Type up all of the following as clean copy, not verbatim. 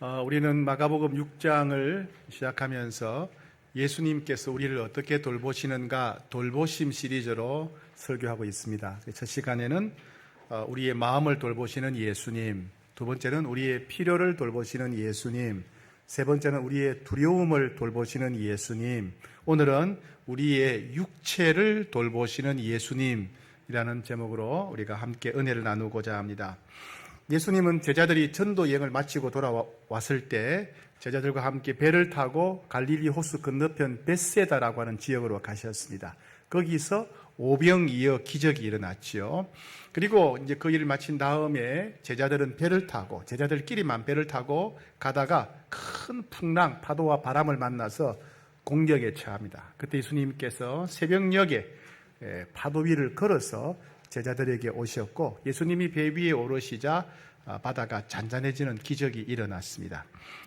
우리는 마가복음 6장을 시작하면서 예수님께서 우리를 어떻게 돌보시는가 돌보심 시리즈로 설교하고 있습니다. 첫 시간에는 우리의 마음을 돌보시는 예수님, 두 번째는 우리의 필요를 돌보시는 예수님, 세 번째는 우리의 두려움을 돌보시는 예수님, 오늘은 우리의 육체를 돌보시는 예수님이라는 제목으로 우리가 함께 은혜를 나누고자 합니다. 예수님은 제자들이 전도 여행을 마치고 돌아왔을 때 제자들과 함께 배를 타고 갈릴리 호수 건너편 벳세다라고 하는 지역으로 가셨습니다. 거기서 오병이어 기적이 일어났지요. 그리고 이제 그 일을 마친 다음에 제자들은 배를 타고 제자들끼리만 배를 타고 가다가 큰 풍랑, 파도와 바람을 만나서 공격에 처합니다. 그때 예수님께서 새벽녘에 파도 위를 걸어서 제자들에게 오셨고 예수님이 배 위에 오르시자 바다가 잔잔해지는 기적이 일어났습니다.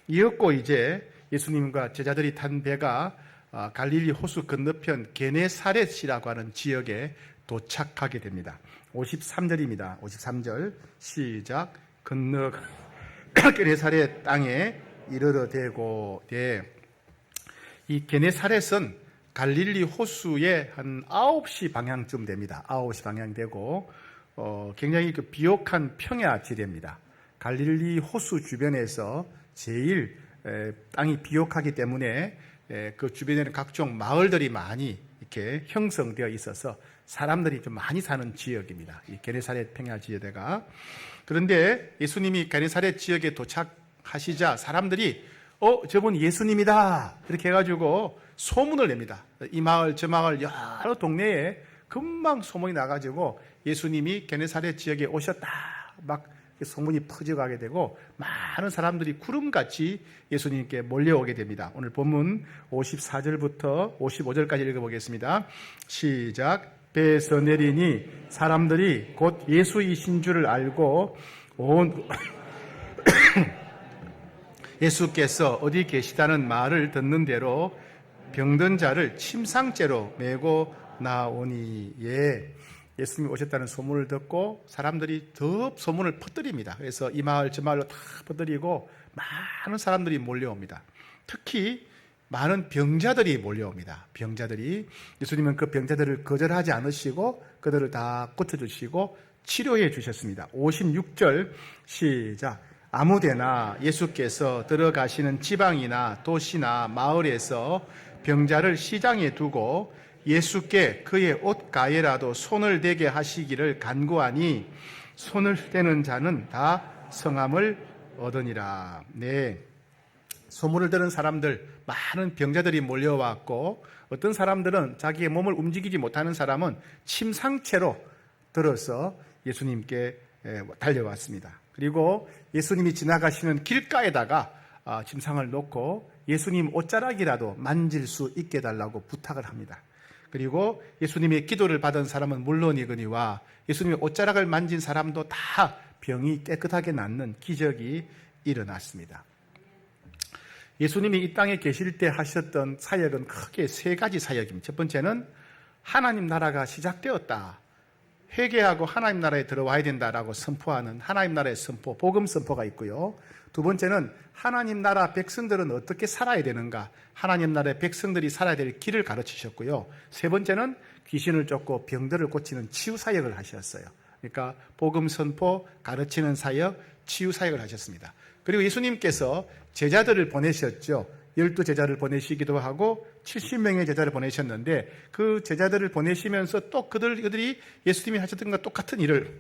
이었고 이제 예수님과 제자들이 탄 배가 갈릴리 호수 건너편 게네사렛이라고 하는 지역에 도착하게 됩니다. 53절입니다. 53절 시작. 건너 게네사렛 땅에 이르러대고 이 게네사렛은 갈릴리 호수에 한 9시 방향쯤 됩니다. 9시 방향 되고 굉장히 비옥한 평야 지대입니다. 갈릴리 호수 주변에서 제일 땅이 비옥하기 때문에 그 주변에는 각종 마을들이 많이 이렇게 형성되어 있어서 사람들이 좀 많이 사는 지역입니다. 이 게네사렛 평야 지대가. 그런데 예수님이 게네사렛 지역에 도착하시자 사람들이 저분 예수님이다 이렇게 해가지고 소문을 냅니다. 이 마을 저 마을 여러 동네에 금방 소문이 나가지고 예수님이 게네사렛 지역에 오셨다 막 소문이 퍼져가게 되고 많은 사람들이 구름같이 예수님께 몰려오게 됩니다. 오늘 본문 54절부터 55절까지 읽어보겠습니다. 시작. 배에서 내리니 사람들이 곧 예수이신 줄을 알고 온 예수께서 어디 계시다는 말을 듣는 대로 병든 자를 침상째로 메고 나오니 예수님이 오셨다는 소문을 듣고 사람들이 더 소문을 퍼뜨립니다. 그래서 이 마을 저 마을로 다 퍼뜨리고 많은 사람들이 몰려옵니다. 특히 많은 병자들이 몰려옵니다. 병자들이 예수님은 그 병자들을 거절하지 않으시고 그들을 다 고쳐주시고 치료해 주셨습니다. 56절 시작. 아무데나 예수께서 들어가시는 지방이나 도시나 마을에서 병자를 시장에 두고 예수께 그의 옷가에라도 손을 대게 하시기를 간구하니 손을 대는 자는 다 성함을 얻으니라. 네, 소문을 들은 사람들, 많은 병자들이 몰려왔고 어떤 사람들은 자기의 몸을 움직이지 못하는 사람은 침상채로 들어서 예수님께 달려왔습니다. 그리고 예수님이 지나가시는 길가에다가 침상을 놓고 예수님 옷자락이라도 만질 수 있게 해달라고 부탁을 합니다. 그리고 예수님의 기도를 받은 사람은 물론이거니와 예수님의 옷자락을 만진 사람도 다 병이 깨끗하게 낫는 기적이 일어났습니다. 예수님이 이 땅에 계실 때 하셨던 사역은 크게 세 가지 사역입니다. 첫 번째는 하나님 나라가 시작되었다. 회개하고 하나님 나라에 들어와야 된다라고 선포하는 하나님 나라의 선포, 복음 선포가 있고요. 두 번째는 하나님 나라 백성들은 어떻게 살아야 되는가, 하나님 나라의 백성들이 살아야 될 길을 가르치셨고요. 세 번째는 귀신을 쫓고 병들을 고치는 치유 사역을 하셨어요. 그러니까 복음 선포, 가르치는 사역, 치유 사역을 하셨습니다. 그리고 예수님께서 제자들을 보내셨죠. 12제자를 보내시기도 하고 70명의 제자를 보내셨는데 그 제자들을 보내시면서 또 그들이 예수님이 하셨던 것과 똑같은 일을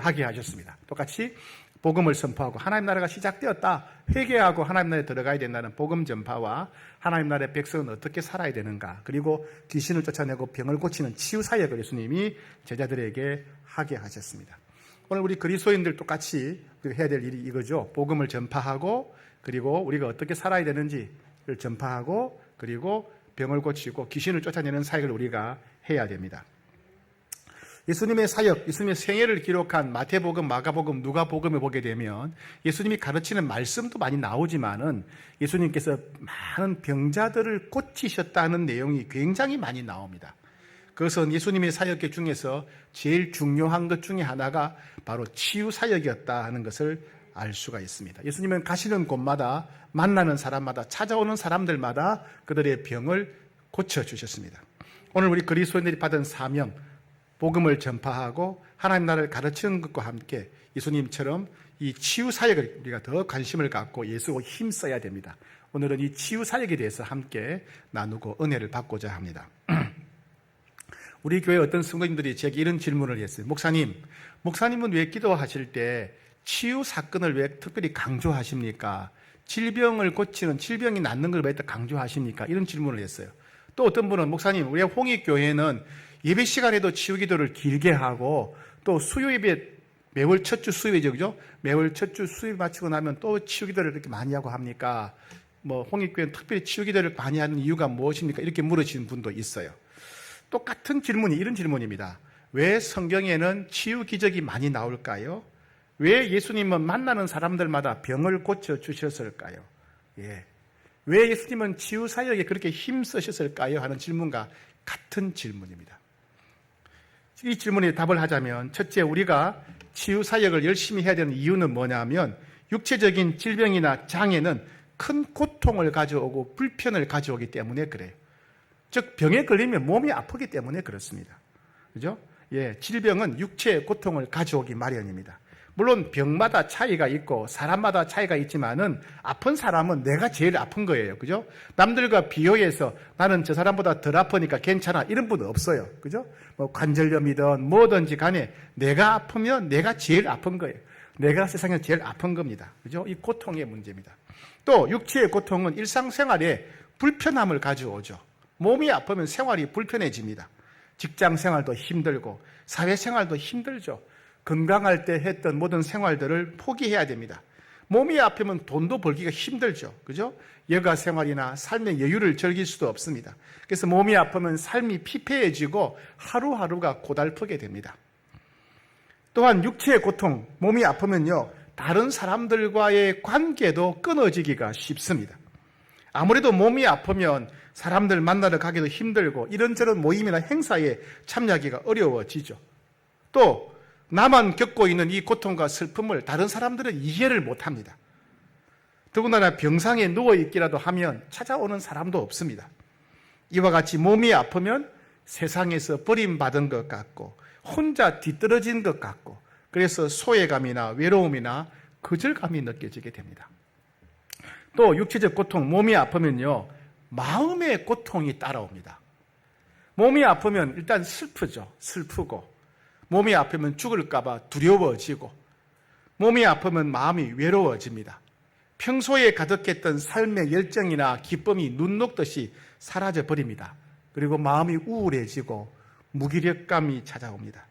하게 하셨습니다. 똑같이 복음을 선포하고 하나님 나라가 시작되었다, 회개하고 하나님 나라에 들어가야 된다는 복음 전파와 하나님 나라의 백성은 어떻게 살아야 되는가, 그리고 귀신을 쫓아내고 병을 고치는 치유 사역을 예수님이 제자들에게 하게 하셨습니다. 오늘 우리 그리스도인들 똑같이 해야 될 일이 이거죠. 복음을 전파하고 그리고 우리가 어떻게 살아야 되는지를 전파하고 그리고 병을 고치고 귀신을 쫓아내는 사역을 우리가 해야 됩니다. 예수님의 사역, 예수님의 생애를 기록한 마태복음, 마가복음, 누가복음을 보게 되면 예수님이 가르치는 말씀도 많이 나오지만은 예수님께서 많은 병자들을 고치셨다는 내용이 굉장히 많이 나옵니다. 그것은 예수님의 사역 중에서 제일 중요한 것 중에 하나가 바로 치유 사역이었다 하는 것을 알 수가 있습니다. 예수님은 가시는 곳마다 만나는 사람마다 찾아오는 사람들마다 그들의 병을 고쳐주셨습니다. 오늘 우리 그리스도인들이 받은 사명, 복음을 전파하고 하나님 나라를 가르치는 것과 함께 예수님처럼 이 치유 사역을 우리가 더 관심을 갖고 예수로 힘써야 됩니다. 오늘은 이 치유 사역에 대해서 함께 나누고 은혜를 받고자 합니다. 우리 교회 어떤 성도님들이 제게 이런 질문을 했어요. 목사님은 왜 기도하실 때 치유 사건을 왜 특별히 강조하십니까? 질병을 고치는, 질병이 낫는 걸 왜 강조하십니까? 이런 질문을 했어요. 또 어떤 분은 목사님, 우리 홍익교회는 예배 시간에도 치유 기도를 길게 하고 또 수요 예배 매월 첫 주 수요일이죠, 그죠? 매월 첫 주 수요일 마치고 나면 또 치유 기도를 이렇게 많이 하고 합니까? 홍익교회는 특별히 치유 기도를 많이 하는 이유가 무엇입니까? 이렇게 물으시는 분도 있어요. 똑같은 질문이 이런 질문입니다. 왜 성경에는 치유 기적이 많이 나올까요? 왜 예수님은 만나는 사람들마다 병을 고쳐 주셨을까요? 왜 예수님은 치유 사역에 그렇게 힘쓰셨을까요? 하는 질문과 같은 질문입니다. 이 질문에 답을 하자면, 첫째, 우리가 치유 사역을 열심히 해야 되는 이유는 뭐냐면, 육체적인 질병이나 장애는 큰 고통을 가져오고 불편을 가져오기 때문에 그래요. 즉, 병에 걸리면 몸이 아프기 때문에 그렇습니다. 그죠? 질병은 육체의 고통을 가져오기 마련입니다. 물론 병마다 차이가 있고 사람마다 차이가 있지만은 아픈 사람은 내가 제일 아픈 거예요. 그죠? 남들과 비교해서 나는 저 사람보다 덜 아프니까 괜찮아, 이런 분은 없어요. 그죠? 관절염이든 뭐든지 간에 내가 아프면 내가 제일 아픈 거예요. 내가 세상에 제일 아픈 겁니다. 그죠? 이 고통의 문제입니다. 또 육체의 고통은 일상생활에 불편함을 가져오죠. 몸이 아프면 생활이 불편해집니다. 직장 생활도 힘들고 사회생활도 힘들죠. 건강할 때 했던 모든 생활들을 포기해야 됩니다. 몸이 아프면 돈도 벌기가 힘들죠. 그죠? 여가 생활이나 삶의 여유를 즐길 수도 없습니다. 그래서 몸이 아프면 삶이 피폐해지고 하루하루가 고달프게 됩니다. 또한 육체의 고통, 몸이 아프면요, 다른 사람들과의 관계도 끊어지기가 쉽습니다. 아무래도 몸이 아프면 사람들 만나러 가기도 힘들고 이런저런 모임이나 행사에 참여하기가 어려워지죠. 또 나만 겪고 있는 이 고통과 슬픔을 다른 사람들은 이해를 못합니다. 더군다나 병상에 누워있기라도 하면 찾아오는 사람도 없습니다. 이와 같이 몸이 아프면 세상에서 버림받은 것 같고 혼자 뒤떨어진 것 같고, 그래서 소외감이나 외로움이나 거절감이 느껴지게 됩니다. 또 육체적 고통, 몸이 아프면요, 마음의 고통이 따라옵니다. 몸이 아프면 일단 슬프고, 몸이 아프면 죽을까봐 두려워지고, 몸이 아프면 마음이 외로워집니다. 평소에 가득했던 삶의 열정이나 기쁨이 눈 녹듯이 사라져버립니다. 그리고 마음이 우울해지고 무기력감이 찾아옵니다.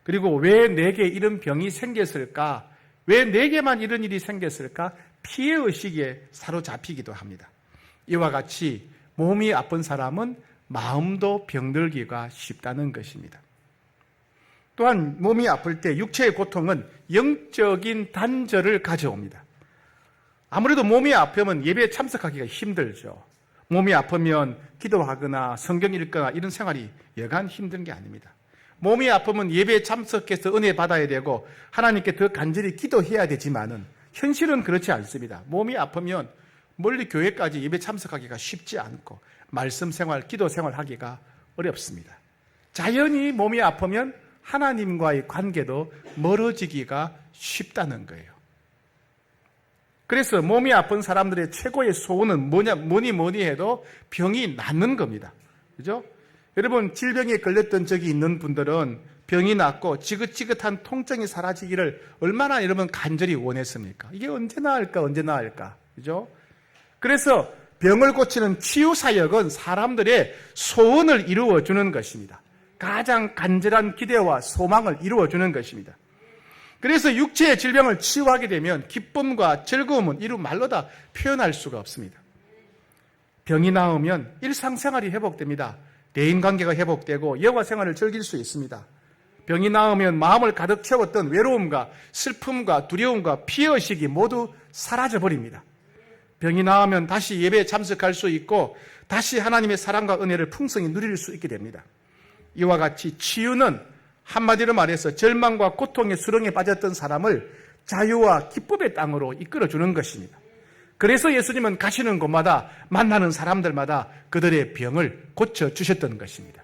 그리고 왜 내게 이런 병이 생겼을까? 왜 내게만 이런 일이 생겼을까? 피해의식에 사로잡히기도 합니다. 이와 같이 몸이 아픈 사람은 마음도 병들기가 쉽다는 것입니다. 또한 몸이 아플 때 육체의 고통은 영적인 단절을 가져옵니다. 아무래도 몸이 아프면 예배에 참석하기가 힘들죠. 몸이 아프면 기도하거나 성경 읽거나 이런 생활이 여간 힘든 게 아닙니다. 몸이 아프면 예배에 참석해서 은혜 받아야 되고 하나님께 더 간절히 기도해야 되지만은 현실은 그렇지 않습니다. 몸이 아프면 멀리 교회까지 예배 참석하기가 쉽지 않고 말씀 생활, 기도 생활 하기가 어렵습니다. 자연히 몸이 아프면 하나님과의 관계도 멀어지기가 쉽다는 거예요. 그래서 몸이 아픈 사람들의 최고의 소원은 뭐니 해도 병이 낫는 겁니다. 그죠? 여러분, 질병에 걸렸던 적이 있는 분들은 병이 낫고 지긋지긋한 통증이 사라지기를 얼마나 여러분 간절히 원했습니까? 이게 언제 나을까? 그죠? 그래서 병을 고치는 치유 사역은 사람들의 소원을 이루어주는 것입니다. 가장 간절한 기대와 소망을 이루어주는 것입니다. 그래서 육체의 질병을 치유하게 되면 기쁨과 즐거움은 이루 말로 다 표현할 수가 없습니다. 병이 나으면 일상생활이 회복됩니다. 대인관계가 회복되고 여가 생활을 즐길 수 있습니다. 병이 나으면 마음을 가득 채웠던 외로움과 슬픔과 두려움과 피해의식이 모두 사라져버립니다. 병이 나으면 다시 예배에 참석할 수 있고 다시 하나님의 사랑과 은혜를 풍성히 누릴 수 있게 됩니다. 이와 같이 치유는 한마디로 말해서 절망과 고통의 수렁에 빠졌던 사람을 자유와 기쁨의 땅으로 이끌어주는 것입니다. 그래서 예수님은 가시는 곳마다 만나는 사람들마다 그들의 병을 고쳐주셨던 것입니다.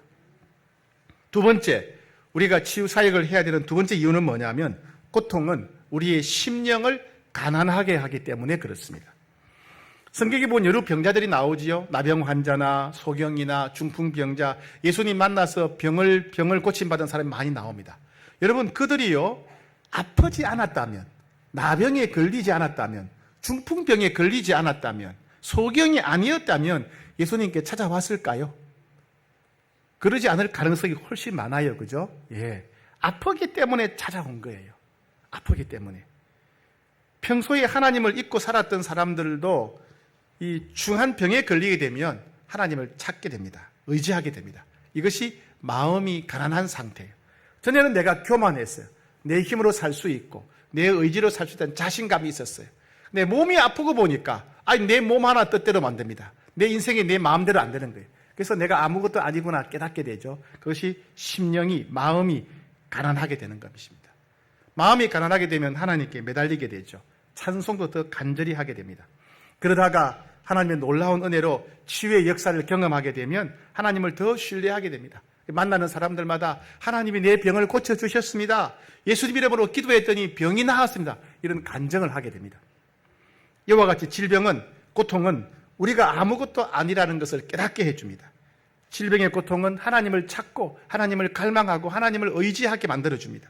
두 번째, 우리가 치유사역을 해야 되는 두 번째 이유는 뭐냐면 고통은 우리의 심령을 가난하게 하기 때문에 그렇습니다. 성경에 보면 여러 병자들이 나오지요. 나병 환자나 소경이나 중풍병자, 예수님 만나서 병을 고침받은 사람이 많이 나옵니다. 여러분, 그들이요, 아프지 않았다면, 나병에 걸리지 않았다면, 중풍병에 걸리지 않았다면, 소경이 아니었다면 예수님께 찾아왔을까요? 그러지 않을 가능성이 훨씬 많아요. 그죠? 예. 아프기 때문에 찾아온 거예요. 아프기 때문에. 평소에 하나님을 잊고 살았던 사람들도 이 중한 병에 걸리게 되면 하나님을 찾게 됩니다. 의지하게 됩니다. 이것이 마음이 가난한 상태예요. 전에는 내가 교만했어요. 내 힘으로 살 수 있고 내 의지로 살 수 있다는 자신감이 있었어요. 내 몸이 아프고 보니까 내 몸 하나 뜻대로 안 됩니다. 내 인생이 내 마음대로 안 되는 거예요. 그래서 내가 아무것도 아니구나 깨닫게 되죠. 그것이 심령이, 마음이 가난하게 되는 것입니다. 마음이 가난하게 되면 하나님께 매달리게 되죠. 찬송도 더 간절히 하게 됩니다. 그러다가 하나님의 놀라운 은혜로 치유의 역사를 경험하게 되면 하나님을 더 신뢰하게 됩니다. 만나는 사람들마다 하나님이 내 병을 고쳐주셨습니다. 예수님 이름으로 기도했더니 병이 나았습니다. 이런 간증을 하게 됩니다. 이와 같이 질병은, 고통은 우리가 아무것도 아니라는 것을 깨닫게 해줍니다. 질병의 고통은 하나님을 찾고 하나님을 갈망하고 하나님을 의지하게 만들어줍니다.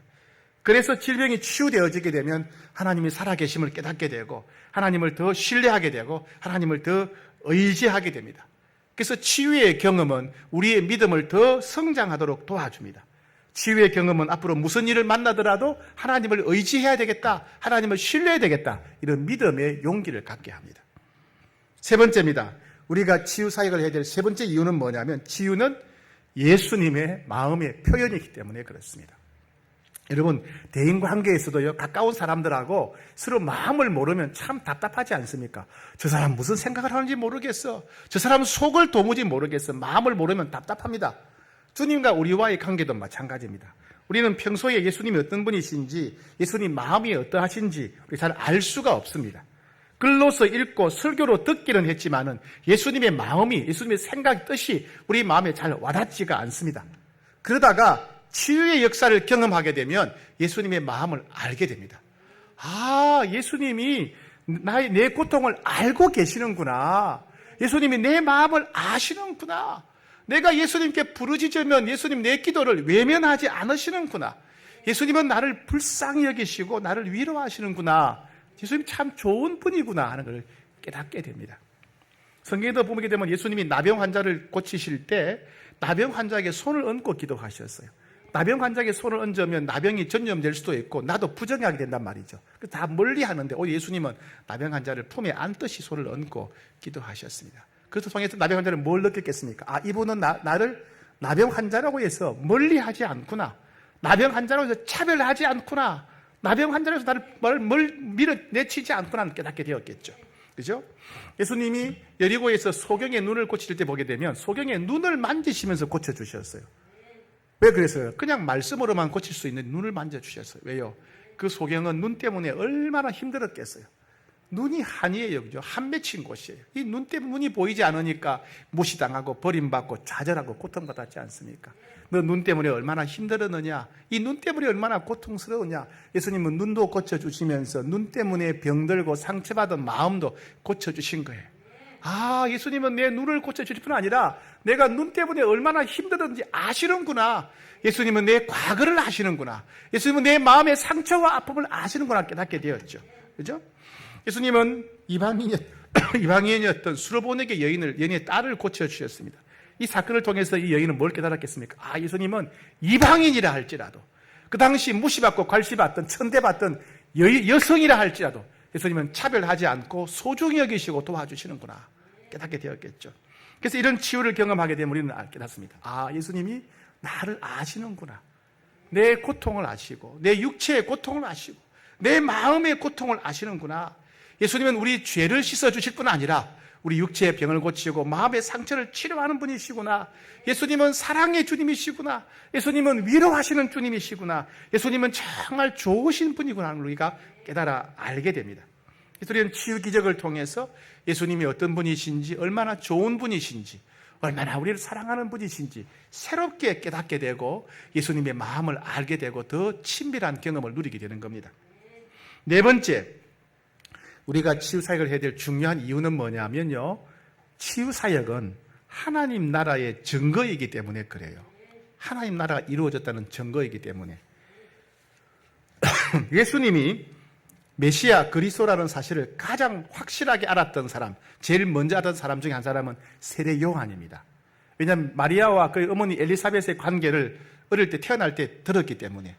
그래서 질병이 치유되어지게 되면 하나님이 살아계심을 깨닫게 되고 하나님을 더 신뢰하게 되고 하나님을 더 의지하게 됩니다. 그래서 치유의 경험은 우리의 믿음을 더 성장하도록 도와줍니다. 치유의 경험은 앞으로 무슨 일을 만나더라도 하나님을 의지해야 되겠다, 하나님을 신뢰해야 되겠다, 이런 믿음의 용기를 갖게 합니다. 세 번째입니다. 우리가 치유 사역을 해야 될 세 번째 이유는 뭐냐면 치유는 예수님의 마음의 표현이기 때문에 그렇습니다. 여러분, 대인관계에서도요, 가까운 사람들하고 서로 마음을 모르면 참 답답하지 않습니까? 저 사람 무슨 생각을 하는지 모르겠어. 저 사람 속을 도무지 모르겠어. 마음을 모르면 답답합니다. 주님과 우리와의 관계도 마찬가지입니다. 우리는 평소에 예수님이 어떤 분이신지, 예수님 마음이 어떠하신지 잘 알 수가 없습니다. 글로서 읽고 설교로 듣기는 했지만은 예수님의 마음이, 예수님의 생각, 뜻이 우리 마음에 잘 와닿지가 않습니다. 그러다가 치유의 역사를 경험하게 되면 예수님의 마음을 알게 됩니다. 아, 예수님이 내 고통을 알고 계시는구나. 예수님이 내 마음을 아시는구나. 내가 예수님께 부르짖으면 예수님 내 기도를 외면하지 않으시는구나. 예수님은 나를 불쌍히 여기시고 나를 위로하시는구나. 예수님 참 좋은 분이구나 하는 걸 깨닫게 됩니다. 성경에도 보게 되면 예수님이 나병 환자를 고치실 때 나병 환자에게 손을 얹고 기도하셨어요. 나병 환자에게 손을 얹으면 나병이 전염될 수도 있고 나도 부정하게 된단 말이죠. 다 멀리 하는데 오늘 예수님은 나병 환자를 품에 안듯이 손을 얹고 기도하셨습니다. 그래서 통해서 나병 환자는 뭘 느꼈겠습니까? 아, 이분은 나를 나병 환자라고 해서 멀리 하지 않구나. 나병 환자라고 해서 차별하지 않구나. 나병 환자라고 해서 나를 밀어내치지 않구나 깨닫게 되었겠죠. 그죠? 예수님이 여리고에서 소경의 눈을 고칠 때 보게 되면 소경의 눈을 만지시면서 고쳐주셨어요. 왜 그랬어요? 그냥 말씀으로만 고칠 수 있는 눈을 만져주셨어요. 왜요? 그 소경은 눈 때문에 얼마나 힘들었겠어요. 눈이 한이에요. 그죠? 한 맺힌 곳이에요. 이 눈 때문에 눈이 보이지 않으니까 무시당하고 버림받고 좌절하고 고통받았지 않습니까? 너 눈 때문에 얼마나 힘들었느냐? 이 눈 때문에 얼마나 고통스러우냐? 예수님은 눈도 고쳐주시면서 눈 때문에 병들고 상처받은 마음도 고쳐주신 거예요. 아, 예수님은 내 눈을 고쳐주실 뿐 아니라 내가 눈 때문에 얼마나 힘들었는지 아시는구나. 예수님은 내 과거를 아시는구나. 예수님은 내 마음의 상처와 아픔을 아시는구나 깨닫게 되었죠. 그죠? 예수님은 이방인이었던 수로보네게 여인의 딸을 고쳐주셨습니다. 이 사건을 통해서 이 여인은 뭘 깨달았겠습니까? 아, 예수님은 이방인이라 할지라도 그 당시 무시받고 괄시받던 천대받던 여성이라 할지라도 예수님은 차별하지 않고 소중히 여기시고 도와주시는구나 깨닫게 되었겠죠. 그래서 이런 치유를 경험하게 되면 우리는 깨닫습니다. 아, 예수님이 나를 아시는구나. 내 고통을 아시고 내 육체의 고통을 아시고 내 마음의 고통을 아시는구나. 예수님은 우리 죄를 씻어주실 뿐 아니라 우리 육체의 병을 고치고 마음의 상처를 치료하는 분이시구나. 예수님은 사랑의 주님이시구나. 예수님은 위로하시는 주님이시구나. 예수님은 정말 좋으신 분이구나 하는 우리가 깨달아 알게 됩니다. 우리는 치유 기적을 통해서 예수님이 어떤 분이신지, 얼마나 좋은 분이신지, 얼마나 우리를 사랑하는 분이신지 새롭게 깨닫게 되고 예수님의 마음을 알게 되고 더 친밀한 경험을 누리게 되는 겁니다. 네 번째, 우리가 치유사역을 해야 될 중요한 이유는 뭐냐면요, 치유사역은 하나님 나라의 증거이기 때문에 그래요. 하나님 나라가 이루어졌다는 증거이기 때문에. 예수님이 메시아 그리스도라는 사실을 가장 확실하게 알았던 사람, 제일 먼저 알았던 사람 중에 한 사람은 세례 요한입니다. 왜냐하면 마리아와 그의 어머니 엘리사벳의 관계를 어릴 때 태어날 때 들었기 때문에.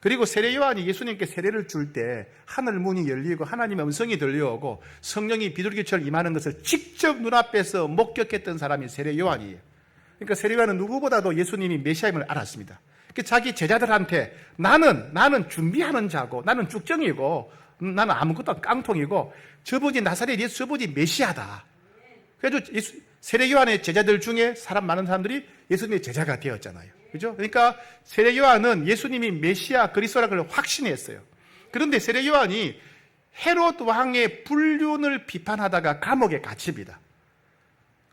그리고 세례 요한이 예수님께 세례를 줄 때 하늘 문이 열리고 하나님의 음성이 들려오고 성령이 비둘기처럼 임하는 것을 직접 눈앞에서 목격했던 사람이 세례 요한이에요. 그러니까 세례 요한은 누구보다도 예수님이 메시아임을 알았습니다. 자기 제자들한테 나는 준비하는 자고 나는 쭉정이고 나는 아무것도 깡통이고 저분이 나사렛 예수, 저분이 메시아다. 그래서 세례 요한의 제자들 중에 많은 사람들이 예수님의 제자가 되었잖아요. 그죠? 그러니까 세례 요한은 예수님이 메시아 그리스도라고 확신했어요. 그런데 세례 요한이 헤롯 왕의 불륜을 비판하다가 감옥에 갇힙니다.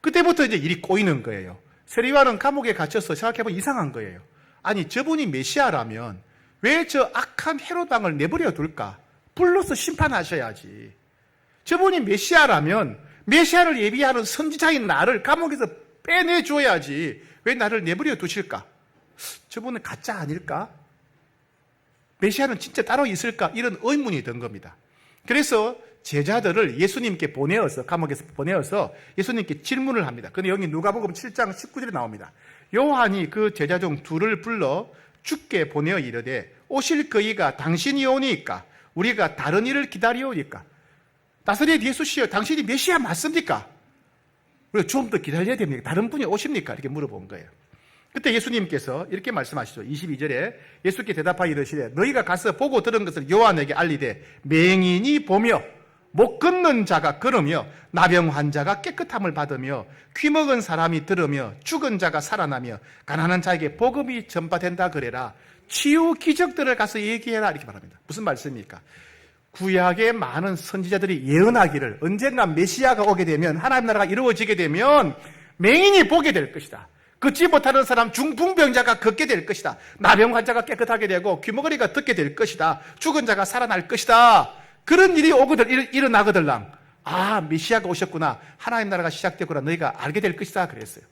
그때부터 이제 일이 꼬이는 거예요. 세례 요한은 감옥에 갇혀서 생각해보면 이상한 거예요. 아니, 저분이 메시아라면 왜 저 악한 헤롯 왕을 내버려 둘까? 불러서 심판하셔야지. 저분이 메시아라면 메시아를 예비하는 선지자인 나를 감옥에서 빼내줘야지. 왜 나를 내버려 두실까? 저분은 가짜 아닐까? 메시아는 진짜 따로 있을까? 이런 의문이 든 겁니다. 그래서 제자들을 예수님께 감옥에서 보내어서 예수님께 질문을 합니다. 그런데 여기 누가복음 7장 19절에 나옵니다. 요한이 그 제자 중 둘을 불러 주께 보내어 이르되 오실 그이가 당신이 오니까 우리가 다른 일을 기다리오니까. 나사렛 예수시여, 당신이 메시아 맞습니까? 우리가 좀 더 기다려야 됩니까? 다른 분이 오십니까? 이렇게 물어본 거예요. 그때 예수님께서 이렇게 말씀하시죠. 22절에 예수께 대답하여 이르시되 너희가 가서 보고 들은 것을 요한에게 알리되 맹인이 보며 못 걷는 자가 걸으며 나병 환자가 깨끗함을 받으며 귀 먹은 사람이 들으며 죽은 자가 살아나며 가난한 자에게 복음이 전파된다 그래라. 치유 기적들을 가서 얘기해라. 이렇게 말합니다. 무슨 말씀입니까? 구약의 많은 선지자들이 예언하기를 언젠가 메시아가 오게 되면 하나님 나라가 이루어지게 되면 맹인이 보게 될 것이다. 걷지 못하는 사람 중풍병자가 걷게 될 것이다. 나병 환자가 깨끗하게 되고 귀머거리가 듣게 될 것이다. 죽은 자가 살아날 것이다. 그런 일이 일어나거들랑 메시아가 오셨구나. 하나님 나라가 시작되구나. 너희가 알게 될 것이다. 그랬어요.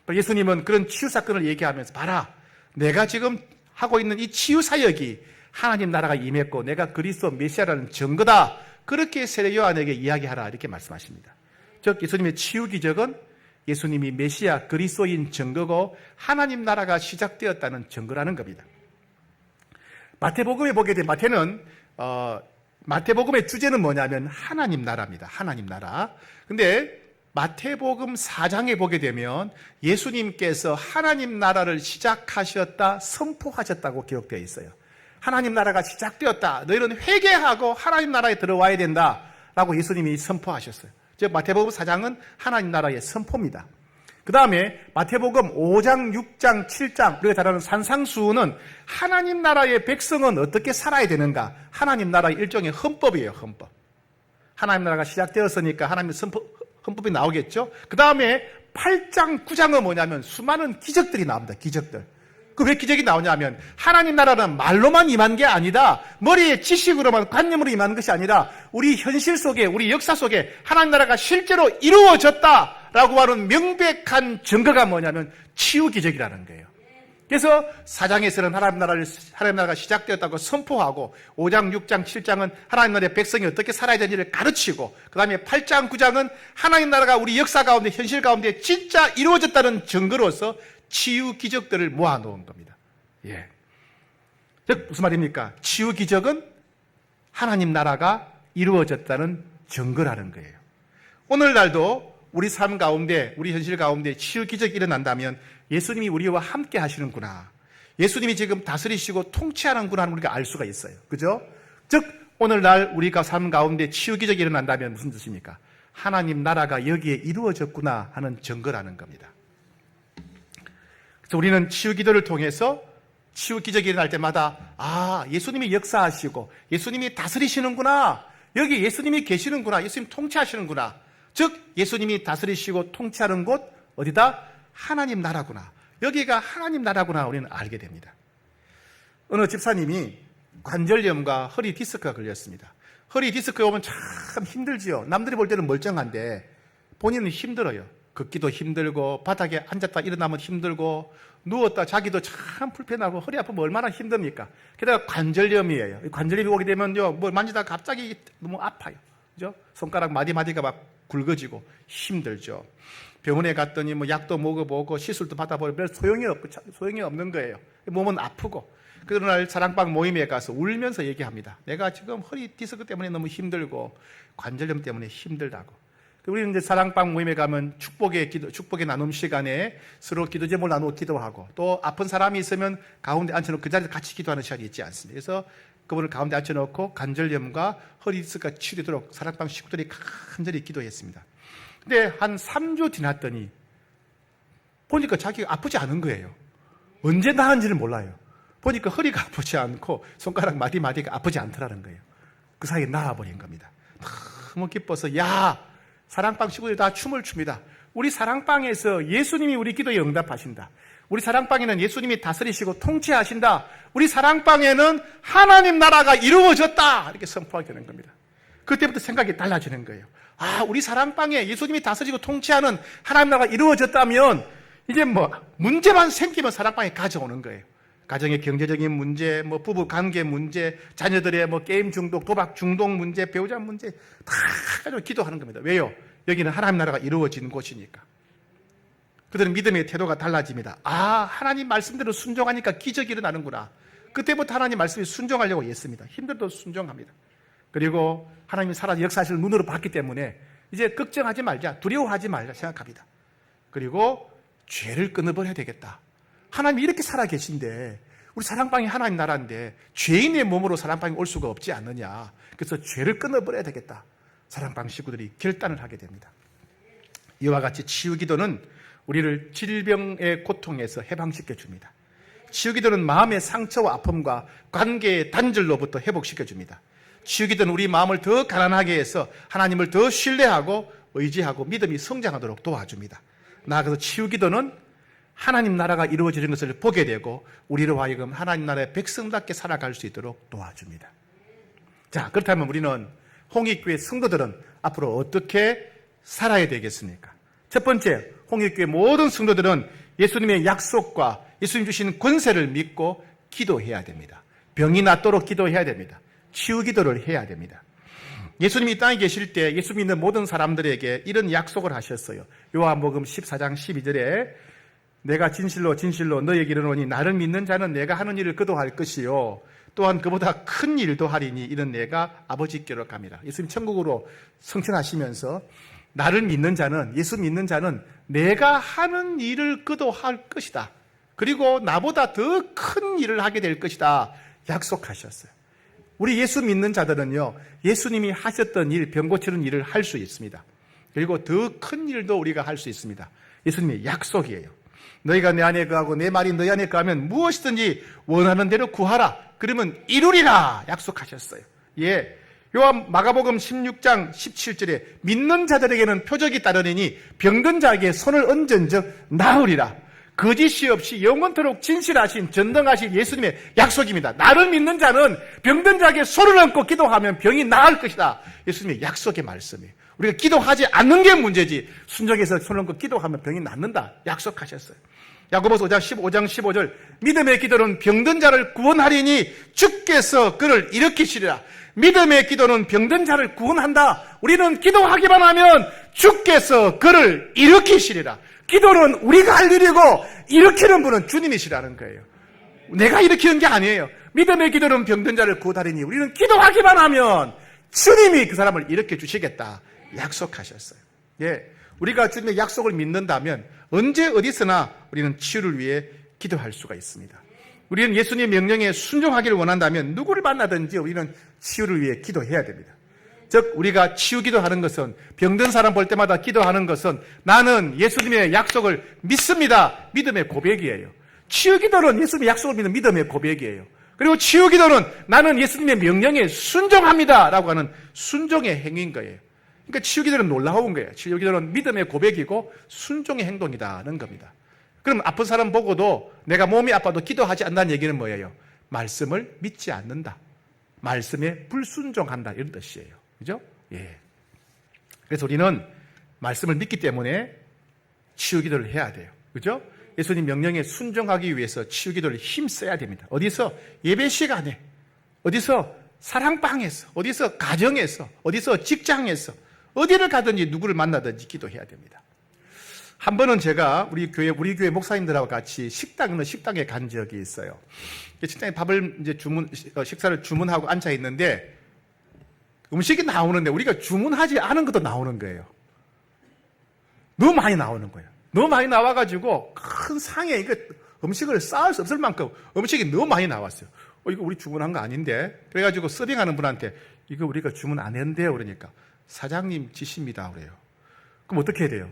예수님은 그런 치유 사건을 얘기하면서 봐라. 내가 지금 하고 있는 이 치유 사역이 하나님 나라가 임했고 내가 그리스도 메시아라는 증거다. 그렇게 세례 요한에게 이야기하라. 이렇게 말씀하십니다. 즉 예수님의 치유 기적은 예수님이 메시아 그리스도인 증거고 하나님 나라가 시작되었다는 증거라는 겁니다. 마태복음에 보게 되면 마태복음의 주제는 뭐냐면 하나님 나라입니다. 하나님 나라. 근데 마태복음 4장에 보게 되면 예수님께서 하나님 나라를 시작하셨다, 선포하셨다고 기록되어 있어요. 하나님 나라가 시작되었다. 너희는 회개하고 하나님 나라에 들어와야 된다라고 예수님이 선포하셨어요. 즉 마태복음 4장은 하나님 나라의 선포입니다. 그 다음에 마태복음 5장, 6장, 7장 우리가 잘 아는 산상수훈은 하나님 나라의 백성은 어떻게 살아야 되는가? 하나님 나라의 일종의 헌법이에요. 헌법. 하나님 나라가 시작되었으니까 하나님의 헌법이 나오겠죠. 그 다음에 8장, 9장은 뭐냐면 수많은 기적들이 나옵니다. 기적들. 그 왜 기적이 나오냐면 하나님 나라는 말로만 임한 게 아니다. 머리에 지식으로만 관념으로 임하는 것이 아니라 우리 현실 속에, 우리 역사 속에 하나님 나라가 실제로 이루어졌다라고 하는 명백한 증거가 뭐냐면 치유 기적이라는 거예요. 그래서 4장에서는 하나님 나라가 시작되었다고 선포하고 5장, 6장, 7장은 하나님 나라의 백성이 어떻게 살아야 되는지를 가르치고 그 다음에 8장, 9장은 하나님 나라가 우리 역사 가운데, 현실 가운데 진짜 이루어졌다는 증거로서 치유 기적들을 모아놓은 겁니다. 예. 즉 무슨 말입니까? 치유 기적은 하나님 나라가 이루어졌다는 증거라는 거예요. 오늘날도 우리 삶 가운데, 우리 현실 가운데 치유 기적이 일어난다면 예수님이 우리와 함께 하시는구나. 예수님이 지금 다스리시고 통치하는구나 하는 우리가 알 수가 있어요. 그죠? 즉 오늘날 우리가 삶 가운데 치유 기적이 일어난다면 무슨 뜻입니까? 하나님 나라가 여기에 이루어졌구나 하는 증거라는 겁니다. 그래서 우리는 치유 기도를 통해서 치유 기적이 일어날 때마다 예수님이 역사하시고 예수님이 다스리시는구나, 여기 예수님이 계시는구나, 예수님 통치하시는구나, 즉 예수님이 다스리시고 통치하는 곳 어디다? 하나님 나라구나, 여기가 하나님 나라구나 우리는 알게 됩니다. 어느 집사님이 관절염과 허리 디스크가 걸렸습니다. 허리 디스크가 오면 참 힘들지요. 남들이 볼 때는 멀쩡한데 본인은 힘들어요. 걷기도 힘들고 바닥에 앉았다 일어나면 힘들고 누웠다 자기도 참 불편하고 허리 아프면 얼마나 힘듭니까? 게다가 관절염이에요. 관절염이 오게 되면요, 뭘 만지다가 갑자기 너무 아파요. 그죠? 손가락 마디마디가 막 굵어지고 힘들죠. 병원에 갔더니 뭐 약도 먹어보고 시술도 받아보고 별 소용이 없는 거예요. 몸은 아프고. 그런 날 사랑방 모임에 가서 울면서 얘기합니다. 내가 지금 허리 디스크 때문에 너무 힘들고 관절염 때문에 힘들다고. 우리는 이제 사랑방 모임에 가면 축복의 나눔 시간에 서로 기도 제목을 나누고 기도하고, 또 아픈 사람이 있으면 가운데 앉혀놓고 그 자리에서 같이 기도하는 시간이 있지 않습니까? 그래서 그분을 가운데 앉혀놓고 관절염과 허리 디스크가 치유되도록 사랑방 식구들이 간절히 기도했습니다. 근데 한 3주 지났더니 보니까 자기가 아프지 않은 거예요. 언제 나은지를 몰라요. 보니까 허리가 아프지 않고 손가락 마디마디가 아프지 않더라는 거예요. 그 사이에 나아버린 겁니다. 너무 기뻐서 사랑방 친구들이 다 춤을 춥니다. 우리 사랑방에서 예수님이 우리 기도에 응답하신다. 우리 사랑방에는 예수님이 다스리시고 통치하신다. 우리 사랑방에는 하나님 나라가 이루어졌다. 이렇게 선포하게 되는 겁니다. 그때부터 생각이 달라지는 거예요. 우리 사랑방에 예수님이 다스리고 통치하는 하나님 나라가 이루어졌다면 이제 문제만 생기면 사랑방에 가져오는 거예요. 가정의 경제적인 문제, 부부 관계 문제, 자녀들의 게임 중독, 도박 중독 문제, 배우자 문제 다 가지고 기도하는 겁니다. 왜요? 여기는 하나님 나라가 이루어진 곳이니까. 그들은 믿음의 태도가 달라집니다. 하나님 말씀대로 순종하니까 기적이 일어나는구나. 그때부터 하나님 말씀에 순종하려고 했습니다. 힘들어도 순종합니다. 그리고 하나님이 살아 역사하실 눈으로 봤기 때문에 이제 걱정하지 말자, 두려워하지 말자 생각합니다. 그리고 죄를 끊어버려야 되겠다. 하나님이 이렇게 살아 계신데 우리 사랑방이 하나님 나라인데 죄인의 몸으로 사랑방에 올 수가 없지 않느냐. 그래서 죄를 끊어버려야 되겠다. 사랑방 식구들이 결단을 하게 됩니다. 이와 같이 치유기도는 우리를 질병의 고통에서 해방시켜 줍니다. 치유기도는 마음의 상처와 아픔과 관계의 단절로부터 회복시켜 줍니다. 치유기도는 우리 마음을 더 가난하게 해서 하나님을 더 신뢰하고 의지하고 믿음이 성장하도록 도와줍니다. 나아가서 치유기도는 하나님 나라가 이루어지는 것을 보게 되고 우리로 하여금 하나님 나라의 백성답게 살아갈 수 있도록 도와줍니다. 자, 그렇다면 우리는 홍익교회 성도들은 앞으로 어떻게 살아야 되겠습니까? 첫 번째, 홍익교회 모든 성도들은 예수님의 약속과 예수님 주신 권세를 믿고 기도해야 됩니다. 병이 낫도록 기도해야 됩니다. 치유 기도를 해야 됩니다. 예수님이 이 땅에 계실 때 예수 믿는 모든 사람들에게 이런 약속을 하셨어요. 요한복음 14장 12절에 내가 진실로 진실로 너에게 이르노니 나를 믿는 자는 내가 하는 일을 그도 할 것이요 또한 그보다 큰 일도 하리니 이는 내가 아버지께로 갑니다. 예수님 천국으로 승천하시면서 나를 믿는 자는, 예수 믿는 자는 내가 하는 일을 그도 할 것이다. 그리고 나보다 더 큰 일을 하게 될 것이다. 약속하셨어요. 우리 예수 믿는 자들은요, 예수님이 하셨던 일, 병 고치는 일을 할 수 있습니다. 그리고 더 큰 일도 우리가 할 수 있습니다. 예수님의 약속이에요. 너희가 내 안에 거하고 내 말이 너희 안에 거하면 무엇이든지 원하는 대로 구하라. 그러면 이루리라 약속하셨어요. 요한 마가복음 16장 17절에 믿는 자들에게는 표적이 따르니 병든 자에게 손을 얹은 즉 나으리라. 거짓이 없이 영원토록 진실하신 전능하신 예수님의 약속입니다. 나를 믿는 자는 병든 자에게 손을 얹고 기도하면 병이 나을 것이다. 예수님의 약속의 말씀이에요. 우리가 기도하지 않는 게 문제지 순종해서 손을 얹고 기도하면 병이 낫는다 약속하셨어요. 야고보서 5장 15절 믿음의 기도는 병든 자를 구원하리니 주께서 그를 일으키시리라. 믿음의 기도는 병든 자를 구원한다. 우리는 기도하기만 하면 주께서 그를 일으키시리라. 기도는 우리가 할 일이고 일으키는 분은 주님이시라는 거예요. 내가 일으키는 게 아니에요. 믿음의 기도는 병든 자를 구원하리니 우리는 기도하기만 하면 주님이 그 사람을 일으켜 주시겠다 약속하셨어요. 우리가 주님의 약속을 믿는다면 언제 어디서나 우리는 치유를 위해 기도할 수가 있습니다. 우리는 예수님의 명령에 순종하기를 원한다면 누구를 만나든지 우리는 치유를 위해 기도해야 됩니다. 즉 우리가 치유 기도하는 것은 병든 사람 볼 때마다 기도하는 것은 나는 예수님의 약속을 믿습니다. 믿음의 고백이에요. 치유 기도는 예수님의 약속을 믿는 믿음의 고백이에요. 그리고 치유 기도는 나는 예수님의 명령에 순종합니다 라고 하는 순종의 행위인 거예요. 그러니까 치유 기도는 놀라운 거예요. 치유 기도는 믿음의 고백이고 순종의 행동이다는 겁니다. 그럼 아픈 사람 보고도 내가 몸이 아파도 기도하지 않는다는 얘기는 뭐예요? 말씀을 믿지 않는다. 말씀에 불순종한다 이런 뜻이에요. 그죠? 예. 그래서 우리는 말씀을 믿기 때문에 치유 기도를 해야 돼요. 그죠? 예수님 명령에 순종하기 위해서 치유 기도를 힘써야 됩니다. 어디서? 예배 시간에, 어디서? 사랑방에서, 어디서? 가정에서, 어디서? 직장에서, 어디를 가든지 누구를 만나든지 기도해야 됩니다. 한 번은 제가 우리 교회 목사님들하고 같이 식당에 간 적이 있어요. 식당에 밥을 이제 식사를 주문하고 앉아 있는데 음식이 나오는데 우리가 주문하지 않은 것도 나오는 거예요. 너무 많이 나오는 거예요. 너무 많이 나와가지고 큰 상에 이거 음식을 쌓을 수 없을 만큼 음식이 너무 많이 나왔어요. 이거 우리 주문한 거 아닌데? 그래가지고 서빙하는 분한테 이거 우리가 주문 안 했는데요. 그러니까 사장님 지시입니다. 그래요. 그럼 어떻게 해야 돼요?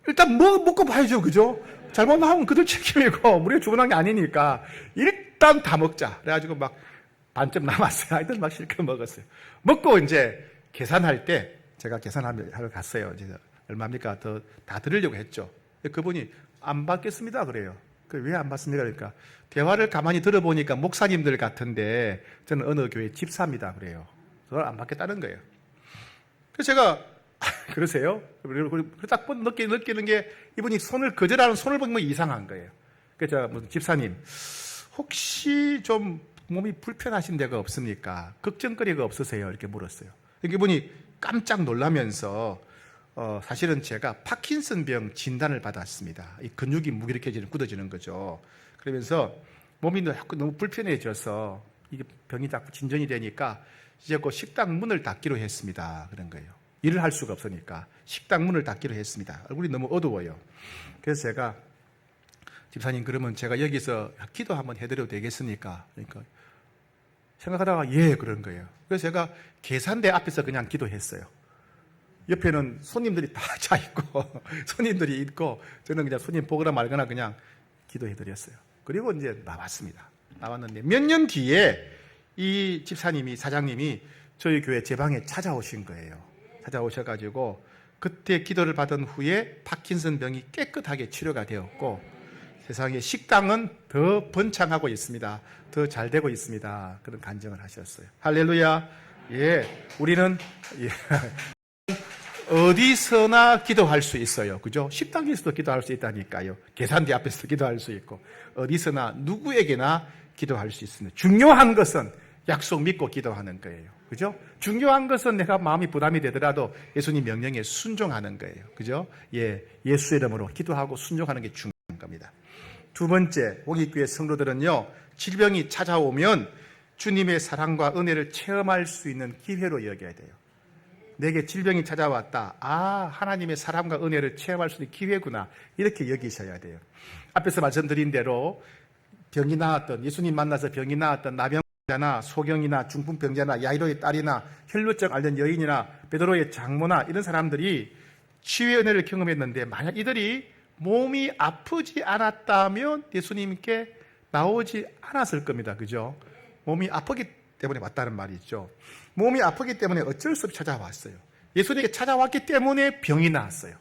일단 먹고 봐야죠. 그죠? 잘못 나오면 그들 책임이고 우리가 주문한 게 아니니까 일단 다 먹자. 그래가지고 막 반쯤 남았어요. 아이들 막 실컷 먹었어요. 먹고 이제 계산할 때 제가 계산하러 갔어요. 이제 얼마입니까? 더 다 드리려고 했죠. 그분이 안 받겠습니다. 그래요. 왜 안 받습니까? 그러니까 대화를 가만히 들어보니까 목사님들 같은데 저는 어느 교회 집사입니다. 그래요. 그걸 안 받겠다는 거예요. 그래서 제가 그러세요? 그리고 딱 느끼는 게 이분이 거절하는 손을 보면 이상한 거예요. 그래서 제가 집사님 혹시 좀 몸이 불편하신 데가 없습니까? 걱정거리가 없으세요? 이렇게 물었어요. 이분이 깜짝 놀라면서 사실은 제가 파킨슨병 진단을 받았습니다. 이 근육이 무기력해지는 굳어지는 거죠. 그러면서 몸이 너무 불편해져서 이게 병이 자꾸 진전이 되니까 이제 그 식당 문을 닫기로 했습니다. 그런 거예요. 일을 할 수가 없으니까 식당 문을 닫기로 했습니다. 얼굴이 너무 어두워요. 그래서 제가 집사님 그러면 제가 여기서 기도 한번 해드려도 되겠습니까? 그러니까 생각하다가 예 그런 거예요. 그래서 제가 계산대 앞에서 그냥 기도했어요. 옆에는 손님들이 다 차 있고 손님들이 있고 저는 그냥 손님 보거나 말거나 그냥 기도해드렸어요. 그리고 이제 나왔습니다. 나왔는데 몇 년 뒤에 이 집사님이 사장님이 저희 교회 제 방에 찾아오신 거예요. 찾아오셔가지고 그때 기도를 받은 후에 파킨슨 병이 깨끗하게 치료가 되었고 세상에 식당은 더 번창하고 있습니다. 더 잘 되고 있습니다. 그런 간증을 하셨어요. 할렐루야. 예, 우리는 어디서나 기도할 수 있어요. 그죠? 식당에서도 기도할 수 있다니까요. 계산대 앞에서도 기도할 수 있고 어디서나 누구에게나 기도할 수 있습니다. 중요한 것은 약속 믿고 기도하는 거예요. 그죠? 중요한 것은 내가 마음이 부담이 되더라도 예수님 명령에 순종하는 거예요. 그죠? 예, 예수 이름으로 기도하고 순종하는 게 중요한 겁니다. 두 번째, 오기교회 성도들은요, 질병이 찾아오면 주님의 사랑과 은혜를 체험할 수 있는 기회로 여겨야 돼요. 내게 질병이 찾아왔다. 하나님의 사랑과 은혜를 체험할 수 있는 기회구나. 이렇게 여기셔야 돼요. 앞에서 말씀드린 대로 병이 나았던, 예수님 만나서 병이 나았던 나병자나 소경이나 중풍병자나 야이로의 딸이나 혈루증 앓는 여인이나 베드로의 장모나 이런 사람들이 치유의 은혜를 경험했는데 만약 이들이 몸이 아프지 않았다면 예수님께 나오지 않았을 겁니다. 그죠? 몸이 아프기 때문에 왔다는 말이죠. 몸이 아프기 때문에 어쩔 수 없이 찾아왔어요. 예수님께 찾아왔기 때문에 병이 나았어요.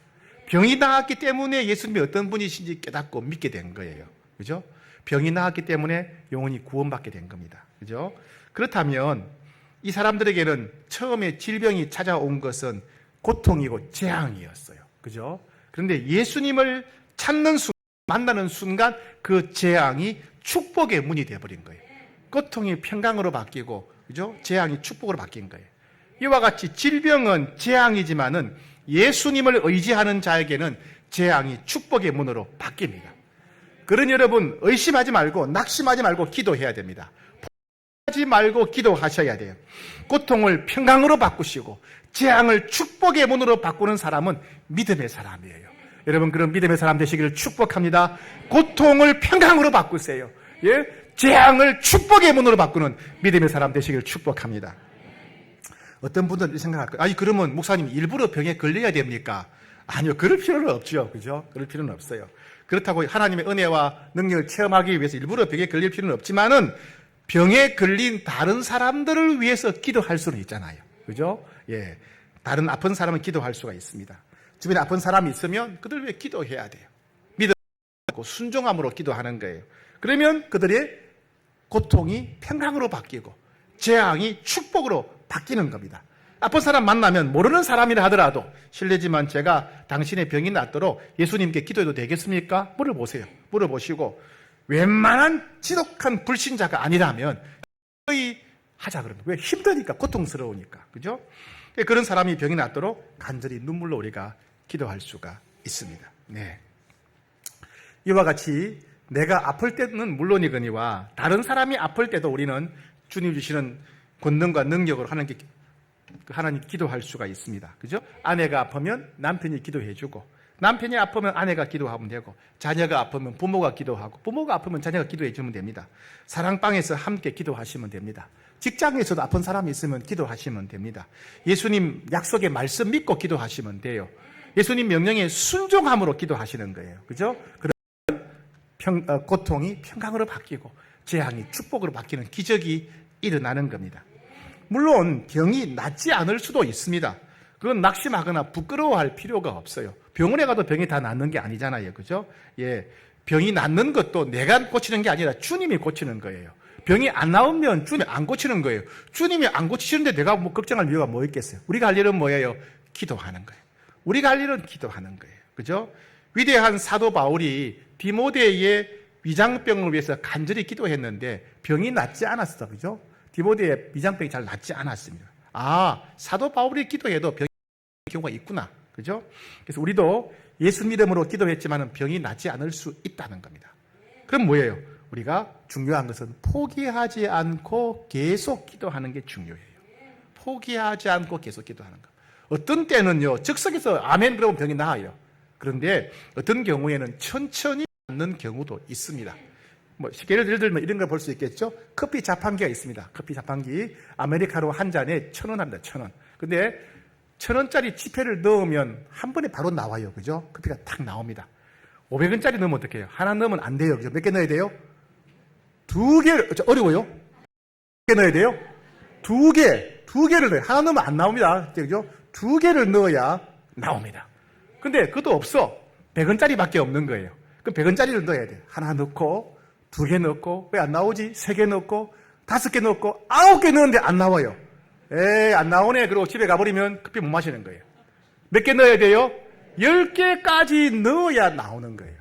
병이 나았기 때문에 예수님이 어떤 분이신지 깨닫고 믿게 된 거예요. 그죠? 병이 나았기 때문에 영혼이 구원받게 된 겁니다. 그죠? 그렇다면 이 사람들에게는 처음에 질병이 찾아온 것은 고통이고 재앙이었어요. 그죠? 그런데 예수님을 찾는 순간, 만나는 순간 그 재앙이 축복의 문이 되어버린 거예요. 고통이 평강으로 바뀌고, 그죠? 재앙이 축복으로 바뀐 거예요. 이와 같이 질병은 재앙이지만은 예수님을 의지하는 자에게는 재앙이 축복의 문으로 바뀝니다. 그러니 여러분, 의심하지 말고, 낙심하지 말고 기도해야 됩니다. 포기하지 말고 기도하셔야 돼요. 고통을 평강으로 바꾸시고, 재앙을 축복의 문으로 바꾸는 사람은 믿음의 사람이에요. 여러분, 그런 믿음의 사람 되시기를 축복합니다. 고통을 평강으로 바꾸세요. 예? 재앙을 축복의 문으로 바꾸는 믿음의 사람 되시길 축복합니다. 어떤 분들은 이 생각할 거예요. 아니, 그러면 목사님 일부러 병에 걸려야 됩니까? 아니요, 그럴 필요는 없죠. 그죠? 그럴 필요는 없어요. 그렇다고 하나님의 은혜와 능력을 체험하기 위해서 일부러 병에 걸릴 필요는 없지만은 병에 걸린 다른 사람들을 위해서 기도할 수는 있잖아요. 그죠? 예. 다른 아픈 사람은 기도할 수가 있습니다. 주변에 아픈 사람이 있으면 그들 위해 기도해야 돼요. 믿음하고 순종함으로 기도하는 거예요. 그러면 그들의 고통이 평강으로 바뀌고 재앙이 축복으로 바뀌는 겁니다. 아픈 사람 만나면 모르는 사람이라 하더라도 실례지만 제가 당신의 병이 낫도록 예수님께 기도해도 되겠습니까? 물어보세요. 물어보시고 웬만한 지독한 불신자가 아니라면 거의 하자 그럽니다. 왜? 힘드니까, 고통스러우니까. 그죠? 그런 사람이 병이 낫도록 간절히 눈물로 우리가 기도할 수가 있습니다. 네. 이와 같이 내가 아플 때는 물론이거니와 다른 사람이 아플 때도 우리는 주님 주시는 권능과 능력으로 하나님 기도할 수가 있습니다. 그죠? 아내가 아프면 남편이 기도해주고, 남편이 아프면 아내가 기도하면 되고, 자녀가 아프면 부모가 기도하고, 부모가 아프면 자녀가 기도해주면 됩니다. 사랑방에서 함께 기도하시면 됩니다. 직장에서도 아픈 사람이 있으면 기도하시면 됩니다. 예수님 약속의 말씀 믿고 기도하시면 돼요. 예수님 명령에 순종함으로 기도하시는 거예요. 그죠? 그러면 고통이 평강으로 바뀌고 재앙이 축복으로 바뀌는 기적이 일어나는 겁니다. 물론 병이 낫지 않을 수도 있습니다. 그건 낙심하거나 부끄러워할 필요가 없어요. 병원에 가도 병이 다 낫는 게 아니잖아요. 그죠? 예. 병이 낫는 것도 내가 고치는 게 아니라 주님이 고치는 거예요. 병이 안 나오면 주님이 안 고치는 거예요. 주님이 안 고치시는데 내가 뭐 걱정할 이유가 뭐 있겠어요? 우리가 할 일은 뭐예요? 기도하는 거예요. 우리가 할 일은 기도하는 거예요. 그죠? 위대한 사도 바울이 디모데의 위장병을 위해서 간절히 기도했는데 병이 낫지 않았어. 그죠? 디모데의 위장병이 잘 낫지 않았습니다. 아, 사도 바울이 기도해도 병이 경우가 있구나. 그죠? 그래서 우리도 예수 믿음으로 기도했지만 병이 낫지 않을 수 있다는 겁니다. 그럼 뭐예요? 우리가 중요한 것은 포기하지 않고 계속 기도하는 게 중요해요. 포기하지 않고 계속 기도하는 것. 어떤 때는요, 즉석에서 아멘 그러면 병이 나아요. 그런데 어떤 경우에는 천천히 낫는 경우도 있습니다. 뭐 예를 들면 이런 걸 볼 수 있겠죠. 커피 자판기가 있습니다. 커피 자판기 아메리카노 한 잔에 1,000원 합니다. 1,000원. 근데 1,000원짜리 지폐를 넣으면 한 번에 바로 나와요. 그죠? 커피가 탁 나옵니다. 500원짜리 넣으면 어떻게 해요? 하나 넣으면 안 돼요. 그죠? 몇 개 넣어야 돼요? 2개. 어려워요? 몇 개 넣어야 돼요? 2개. 2개를 넣어요. 하나 넣으면 안 나옵니다. 그죠? 2개를 넣어야 나옵니다. 근데 그것도 없어. 100원짜리밖에 없는 거예요. 그럼 100원짜리를 넣어야 돼요. 하나 넣고 2개 넣고, 왜 안 나오지? 3개 넣고, 5개 넣고, 9개 넣었는데 안 나와요. 에이, 안 나오네. 그리고 집에 가버리면 커피 못 마시는 거예요. 몇 개 넣어야 돼요? 10개까지 넣어야 나오는 거예요.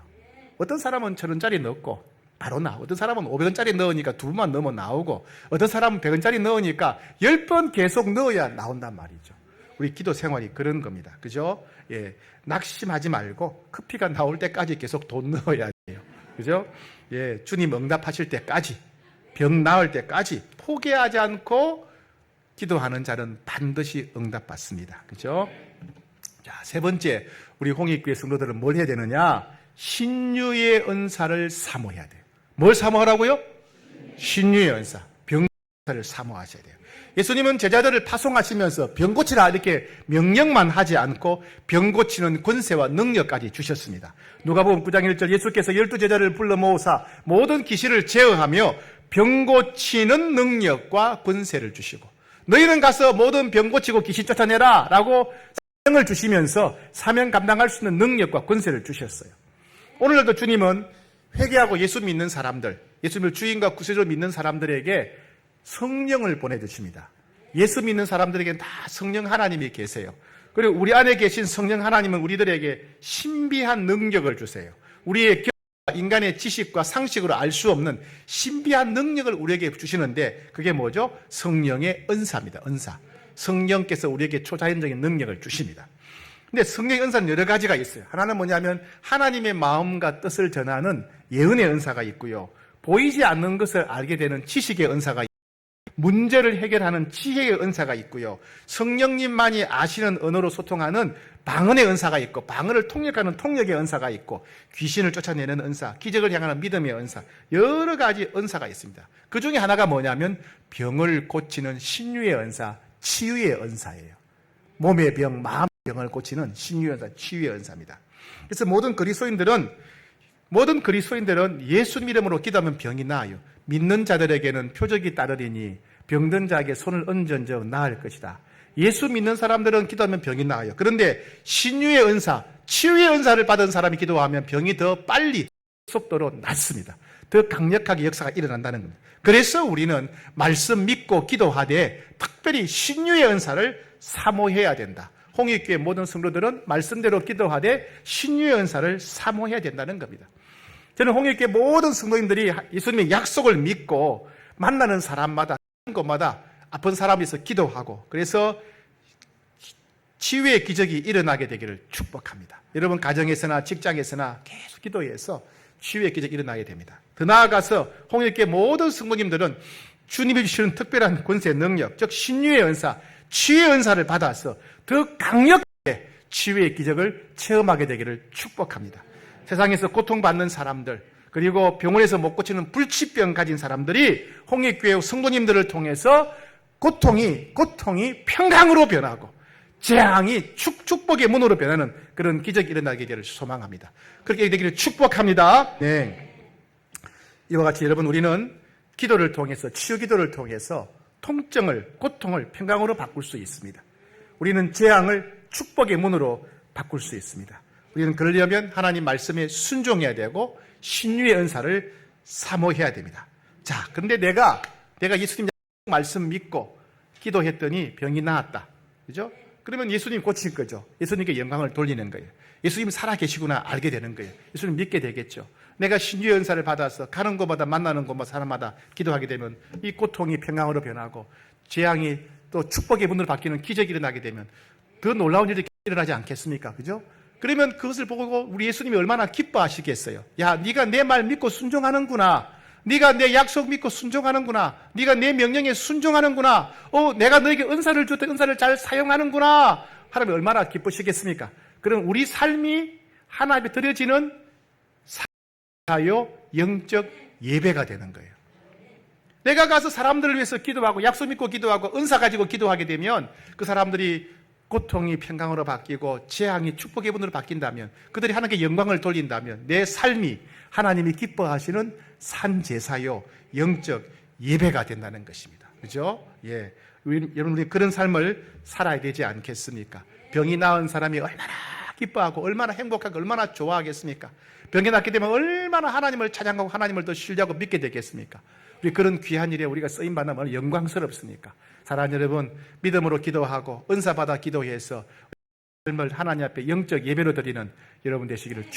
어떤 사람은 1,000원짜리 넣고, 바로 나오고, 어떤 사람은 500원짜리 넣으니까 2번만 넣으면 나오고, 어떤 사람은 100원짜리 넣으니까 10번 계속 넣어야 나온단 말이죠. 우리 기도 생활이 그런 겁니다. 그죠? 예. 낙심하지 말고, 커피가 나올 때까지 계속 돈 넣어야 돼요. 그죠? 예, 주님 응답하실 때까지, 병 나을 때까지 포기하지 않고 기도하는 자는 반드시 응답받습니다. 그죠? 자, 세 번째, 우리 홍익교회 성도들은 뭘 해야 되느냐? 신유의 은사를 사모해야 돼요. 뭘 사모하라고요? 신유의 은사. 병사를 사모하셔야 돼요. 예수님은 제자들을 파송하시면서 병 고치라 이렇게 명령만 하지 않고 병 고치는 권세와 능력까지 주셨습니다. 누가복음 9장 1절 예수께서 12제자를 불러 모으사 모든 귀신을 제어하며 병 고치는 능력과 권세를 주시고 너희는 가서 모든 병 고치고 귀신 쫓아내라 라고 사명을 주시면서 사명 감당할 수 있는 능력과 권세를 주셨어요. 오늘날도 주님은 회개하고 예수 믿는 사람들, 예수님을 주인과 구세주로 믿는 사람들에게 성령을 보내주십니다. 예수 믿는 사람들에게는 다 성령 하나님이 계세요. 그리고 우리 안에 계신 성령 하나님은 우리들에게 신비한 능력을 주세요. 우리의 인간의 지식과 상식으로 알 수 없는 신비한 능력을 우리에게 주시는데 그게 뭐죠? 성령의 은사입니다. 은사. 성령께서 우리에게 초자연적인 능력을 주십니다. 근데 성령의 은사는 여러 가지가 있어요. 하나는 뭐냐면 하나님의 마음과 뜻을 전하는 예언의 은사가 있고요. 보이지 않는 것을 알게 되는 지식의 은사가 있고 문제를 해결하는 지혜의 은사가 있고요. 성령님만이 아시는 언어로 소통하는 방언의 은사가 있고, 방언을 통역하는 통역의 은사가 있고, 귀신을 쫓아내는 은사, 기적을 향하는 믿음의 은사, 여러 가지 은사가 있습니다. 그 중에 하나가 뭐냐면 병을 고치는 신유의 은사, 치유의 은사예요. 몸의 병, 마음의 병을 고치는 신유의 은사, 치유의 은사입니다. 그래서 모든 그리스도인들은 예수님 이름으로 기도하면 병이 나아요. 믿는 자들에게는 표적이 따르리니 병든 자에게 손을 얹은즉 나을 것이다. 예수 믿는 사람들은 기도하면 병이 나아요. 그런데 신유의 은사, 치유의 은사를 받은 사람이 기도하면 병이 더 빨리 속도로 낫습니다. 더 강력하게 역사가 일어난다는 겁니다. 그래서 우리는 말씀 믿고 기도하되 특별히 신유의 은사를 사모해야 된다. 홍익교회 모든 성도들은 말씀대로 기도하되 신유의 은사를 사모해야 된다는 겁니다. 저는 홍익교회 모든 성도님들이 예수님의 약속을 믿고 만나는 사람마다 곳마다 아픈 사람이 있어 기도하고, 그래서 치유의 기적이 일어나게 되기를 축복합니다. 여러분 가정에서나 직장에서나 계속 기도해서 치유의 기적이 일어나게 됩니다. 더 나아가서 홍익교회 모든 성도님들은 주님이 주시는 특별한 권세 능력, 즉 신유의 은사, 치유의 은사를 받아서 더 강력하게 치유의 기적을 체험하게 되기를 축복합니다. 세상에서 고통받는 사람들, 그리고 병원에서 못 고치는 불치병 가진 사람들이 홍익교회 성도님들을 통해서 고통이 평강으로 변하고 재앙이 축복의 문으로 변하는 그런 기적이 일어나게 되기를 소망합니다. 그렇게 되기를 축복합니다. 네. 이와 같이 여러분, 우리는 기도를 통해서, 치유 기도를 통해서 통증을, 고통을 평강으로 바꿀 수 있습니다. 우리는 재앙을 축복의 문으로 바꿀 수 있습니다. 우리는 그러려면 하나님 말씀에 순종해야 되고 신유의 은사를 사모해야 됩니다. 자, 그런데 내가 예수님 말씀 믿고 기도했더니 병이 나았다. 그죠? 그러면 예수님 고칠 거죠. 예수님께 영광을 돌리는 거예요. 예수님 살아계시구나 알게 되는 거예요. 예수님 믿게 되겠죠. 내가 신유의 은사를 받아서 가는 곳마다 만나는 곳마다 사람마다 기도하게 되면 이 고통이 평강으로 변하고 재앙이 또 축복의 문으로 바뀌는 기적이 일어나게 되면 더 놀라운 일이 일어나지 않겠습니까? 그죠? 그러면 그것을 보고 우리 예수님이 얼마나 기뻐하시겠어요. 야, 네가 내 말 믿고 순종하는구나. 네가 내 약속 믿고 순종하는구나. 네가 내 명령에 순종하는구나. 내가 너에게 은사를 줬더니 은사를 잘 사용하는구나. 하나님 얼마나 기쁘시겠습니까? 그럼 우리 삶이 하나님께 드려지는 사요 영적 예배가 되는 거예요. 내가 가서 사람들을 위해서 기도하고 약속 믿고 기도하고 은사 가지고 기도하게 되면 그 사람들이 고통이 평강으로 바뀌고 재앙이 축복의 문으로 바뀐다면, 그들이 하나님께 영광을 돌린다면 내 삶이 하나님이 기뻐하시는 산제사요 영적 예배가 된다는 것입니다. 그죠? 예. 여러분들이 그런 삶을 살아야 되지 않겠습니까? 병이 나은 사람이 얼마나 기뻐하고 얼마나 행복하고 얼마나 좋아하겠습니까? 병이 낫게 되면 얼마나 하나님을 찬양하고 하나님을 더 신뢰하고 믿게 되겠습니까? 우리 그런 귀한 일에 우리가 쓰임받는 얼마나 영광스럽습니까? 사랑하는 여러분, 믿음으로 기도하고 은사받아 기도해서 삶을 하나님 앞에 영적 예배로 드리는 여러분 되시기를 축복합니다.